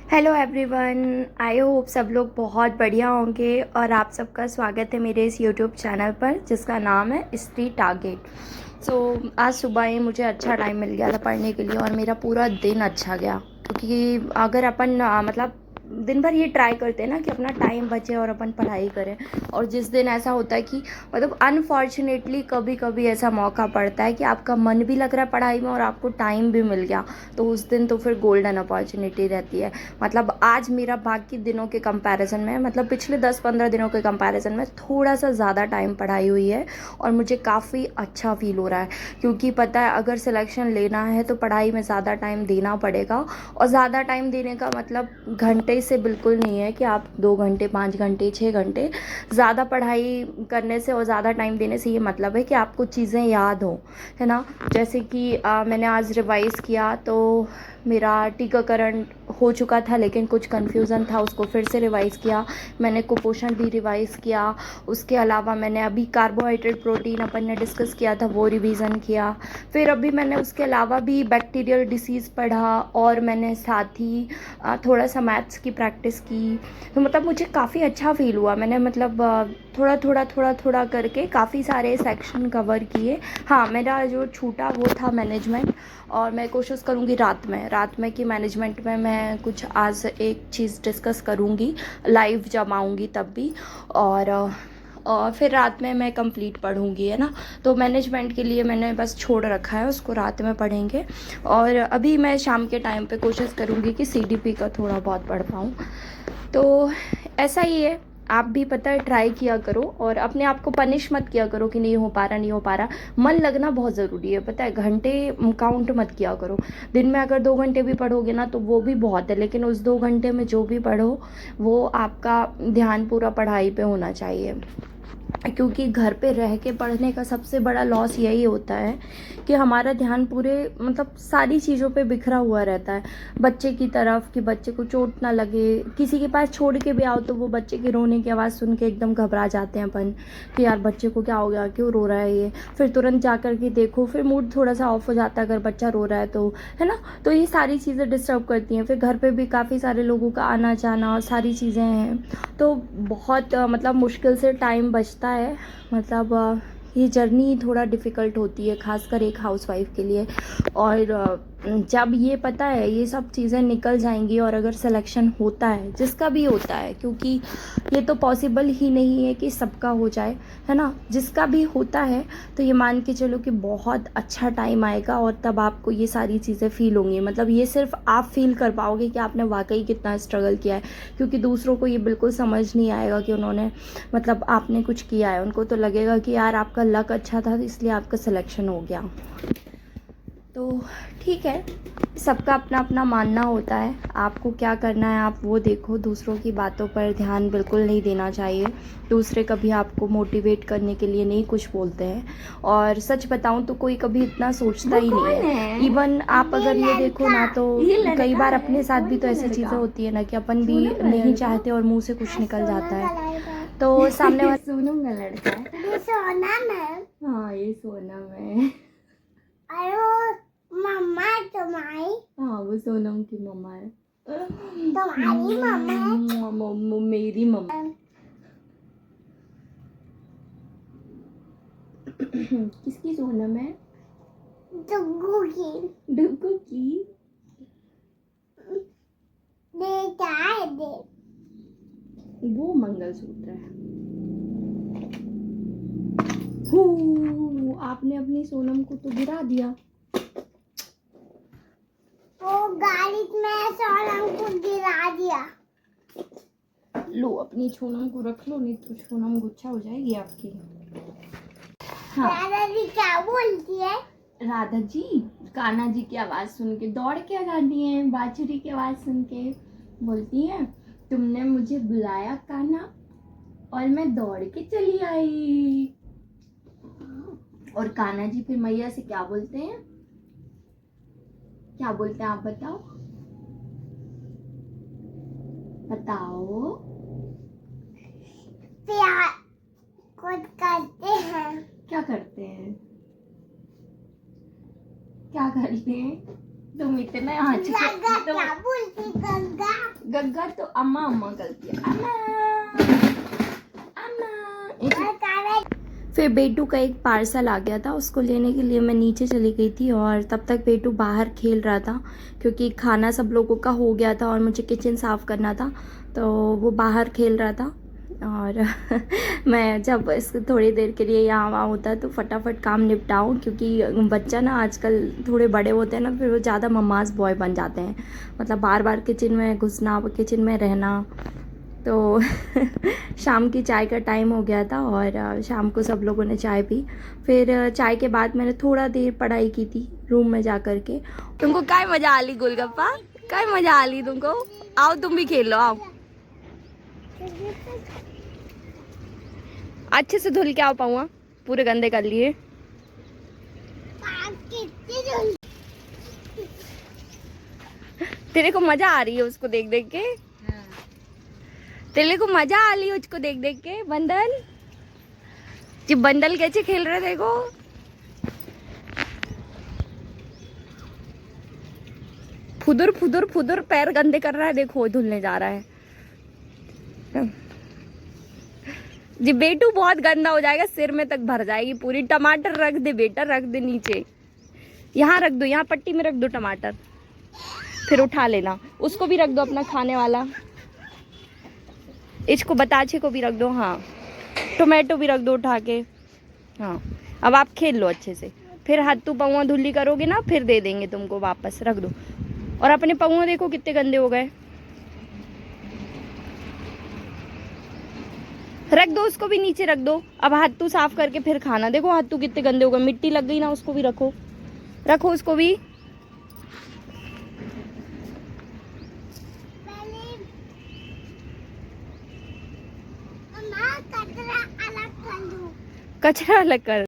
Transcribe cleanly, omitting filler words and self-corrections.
Hello everyone, I hope सब लोग बहुत बढ़िया होंगे और आप सबका स्वागत है मेरे इस यूट्यूब चैनल पर जिसका नाम है स्ट्रीट टारगेट। आज सुबह ही मुझे अच्छा टाइम मिल गया था पढ़ने के लिए और मेरा पूरा दिन अच्छा गया, क्योंकि अगर अपन मतलब दिन भर ये ट्राई करते हैं ना कि अपना टाइम बचे और अपन पढ़ाई करें, और जिस दिन ऐसा होता है कि मतलब अनफॉर्चुनेटली कभी कभी ऐसा मौका पड़ता है कि आपका मन भी लग रहा है पढ़ाई में और आपको टाइम भी मिल गया, तो उस दिन तो फिर गोल्डन अपॉर्चुनिटी रहती है। मतलब आज मेरा बाकी दिनों के कंपैरिजन में, मतलब पिछले 10-15 दिनों के कंपैरिजन में थोड़ा सा ज़्यादा टाइम पढ़ाई हुई है और मुझे काफ़ी अच्छा फील हो रहा है, क्योंकि पता है अगर सिलेक्शन लेना है तो पढ़ाई में ज़्यादा टाइम देना पड़ेगा। और ज़्यादा टाइम देने का मतलब घंटे से बिल्कुल नहीं है कि आप 2 घंटे 5 घंटे 6 घंटे ज़्यादा पढ़ाई करने से और ज़्यादा टाइम देने से ये मतलब है कि आपको चीज़ें याद हो, है ना। जैसे कि मैंने आज रिवाइज़ किया तो मेरा टीकाकरण हो चुका था लेकिन कुछ कन्फ्यूज़न था, उसको फिर से रिवाइज़ किया। मैंने कुपोषण भी रिवाइज़ किया। उसके अलावा मैंने अभी कार्बोहाइड्रेट प्रोटीन अपन ने डिस्कस किया था वो रिवीज़न किया। फिर अभी मैंने उसके अलावा भी बैक्टीरियल डिसीज़ पढ़ा और मैंने साथ ही थोड़ा सा मैथ्स की प्रैक्टिस की। तो मतलब मुझे काफ़ी अच्छा फील हुआ। मैंने मतलब थोड़ा करके काफ़ी सारे सेक्शन कवर किए। हाँ, मेरा जो छूटा वो था मैनेजमेंट, और मैं कोशिश करूँगी रात में कि मैनेजमेंट में मैं कुछ आज एक चीज़ डिस्कस करूँगी लाइव जब आऊँगी तब भी। और फिर रात में मैं कंप्लीट पढ़ूँगी, है ना। तो मैनेजमेंट के लिए मैंने बस छोड़ रखा है, उसको रात में पढ़ेंगे। और अभी मैं शाम के टाइम पे कोशिश करूँगी कि सीडीपी का थोड़ा बहुत पढ़ पाऊँ। तो ऐसा ही है, आप भी पता है ट्राई किया करो और अपने आप को पनिश मत किया करो कि नहीं हो पा रहा। मन लगना बहुत ज़रूरी है, पता है। घंटे काउंट मत किया करो। दिन में अगर 2 घंटे भी पढ़ोगे ना तो वो भी बहुत है, लेकिन उस 2 घंटे में जो भी पढ़ो वो आपका ध्यान पूरा पढ़ाई पे होना चाहिए। क्योंकि घर पे रह के पढ़ने का सबसे बड़ा लॉस यही होता है कि हमारा ध्यान पूरे मतलब सारी चीज़ों पे बिखरा हुआ रहता है। बच्चे की तरफ कि बच्चे को चोट ना लगे, किसी के पास छोड़ के भी आओ तो वो बच्चे की रोने की आवाज़ सुन के एकदम घबरा जाते हैं अपन कि यार बच्चे को क्या हो गया, क्यों रो रहा है ये। फिर तुरंत जा कर के देखो, फिर मूड थोड़ा सा ऑफ हो जाता है अगर बच्चा रो रहा है तो, है ना। तो ये सारी चीज़ें डिस्टर्ब करती हैं। फिर घर पे भी काफ़ी सारे लोगों का आना जाना और सारी चीज़ें हैं, तो बहुत मतलब मुश्किल से टाइम बचता है। मतलब ये जर्नी थोड़ा डिफ़िकल्ट होती है, खासकर एक हाउसवाइफ़ के लिए। और जब ये पता है ये सब चीज़ें निकल जाएंगी और अगर सिलेक्शन होता है, जिसका भी होता है, क्योंकि ये तो पॉसिबल ही नहीं है कि सबका हो जाए, है ना। जिसका भी होता है तो ये मान के चलो कि बहुत अच्छा टाइम आएगा और तब आपको ये सारी चीज़ें फ़ील होंगी। मतलब ये सिर्फ आप फ़ील कर पाओगे कि आपने वाकई कितना स्ट्रगल किया है, क्योंकि दूसरों को ये बिल्कुल समझ नहीं आएगा कि उन्होंने मतलब आपने कुछ किया है। उनको तो लगेगा कि यार आपका लक अच्छा था इसलिए आपका सिलेक्शन हो गया। तो ठीक है, सबका अपना अपना मानना होता है। आपको क्या करना है आप वो देखो, दूसरों की बातों पर ध्यान बिल्कुल नहीं देना चाहिए। दूसरे कभी आपको मोटिवेट करने के लिए नहीं कुछ बोलते हैं, और सच बताऊं तो कोई कभी इतना सोचता ही नहीं है। इवन आप अगर ये देखो ना तो कई बार अपने साथ भी तो ऐसी चीज़ें होती है ना कि अपन भी नहीं चाहते और मुंह से कुछ निकल जाता है। तो सामने वाला सोनम का लड़का है। ये सोनम है। हाँ, ये सोनम है। मम्मा तुम्हारी। हाँ, वो सोनम की मम्मा है। तुम्हारी मम्मा है। मेरी मम्मा। किसकी सोनम है? डुग्गू की। डुग्गू की। दे क्या है दे? वो मंगलसूत्र है। हो, आपने अपनी सोनम को तो गिरा दिया। वो गाड़ी में सोनम को गिरा दिया। लो अपनी सोनम को रख लो, नहीं तो सोनम गुच्छा हो जाएगी आपकी। हाँ, राधा जी क्या बोलती है? राधा जी कान्हा जी की आवाज़ सुन के दौड़ के आ जाती हैं। बांसुरी की आवाज़ सुन के बोलती हैं, तुमने मुझे बुलाया कान्हा और मैं दौड़ के चली आई। और कान्हा जी फिर मैया से क्या बोलते हैं? क्या बोलते हैं आप बताओ बताओ। प्यार खुद करते हैं। क्या करते हैं? क्या करते हैं? तुम इतना गंगा क्या बोलती? गंगा गग्गा तो अम्मा अम्मा करती है, अम्मा अम्मा। फिर बेटू का एक पार्सल आ गया था, उसको लेने के लिए मैं नीचे चली गई थी और तब तक बेटू बाहर खेल रहा था क्योंकि खाना सब लोगों का हो गया था और मुझे किचन साफ़ करना था, तो वो बाहर खेल रहा था। और मैं जब इसको थोड़ी देर के लिए यहाँ वहाँ होता है तो फटाफट काम निपटाऊँ, क्योंकि बच्चा ना आजकल थोड़े बड़े होते हैं ना, फिर वो ज़्यादा मम्माज़ बॉय बन जाते हैं, मतलब बार बार किचन में घुसना, किचन में रहना। तो शाम की चाय का टाइम हो गया था और शाम को सब लोगों ने चाय पी। फिर चाय के बाद मैंने थोड़ा देर पढ़ाई की थी रूम में जा कर के। तुमको काय मज़ा आ ली गोलगप्पा, काय मज़ा आ ली तुमको? आओ तुम भी खेल लो, आओ। अच्छे से धुल के आओ, पाऊँ पूरे गंदे कर लिए। तेरे को मजा आ रही है उसको देख देख के? तेरे को मजा आ रही है उसको देख देख के? बंदल जी, बंदल कैसे खेल रहे देखो। फुदुर फुदुर फुदुर पैर गंदे कर रहा है, देखो धुलने जा रहा है जी। बेटू बहुत गंदा हो जाएगा, सिर में तक भर जाएगी पूरी। टमाटर रख दे बेटा, रख दे नीचे, यहाँ रख दो, यहाँ पट्टी में रख दो टमाटर, फिर उठा लेना। उसको भी रख दो अपना खाने वाला, इसको बताचे को भी रख दो, हाँ टोमेटो भी रख दो उठा के। हाँ अब आप खेल लो अच्छे से, फिर हाथ पौआ धुली करोगे ना फिर दे देंगे तुमको वापस। रख दो। और अपने पौआ देखो कितने गंदे हो गए, रख दो उसको भी नीचे रख दो। अब हाथ साफ करके फिर खाना। देखो हाथ कितने गंदे हो गए, मिट्टी लग गई ना, उसको भी रखो, रखो उसको भी। कचरा अलग कर।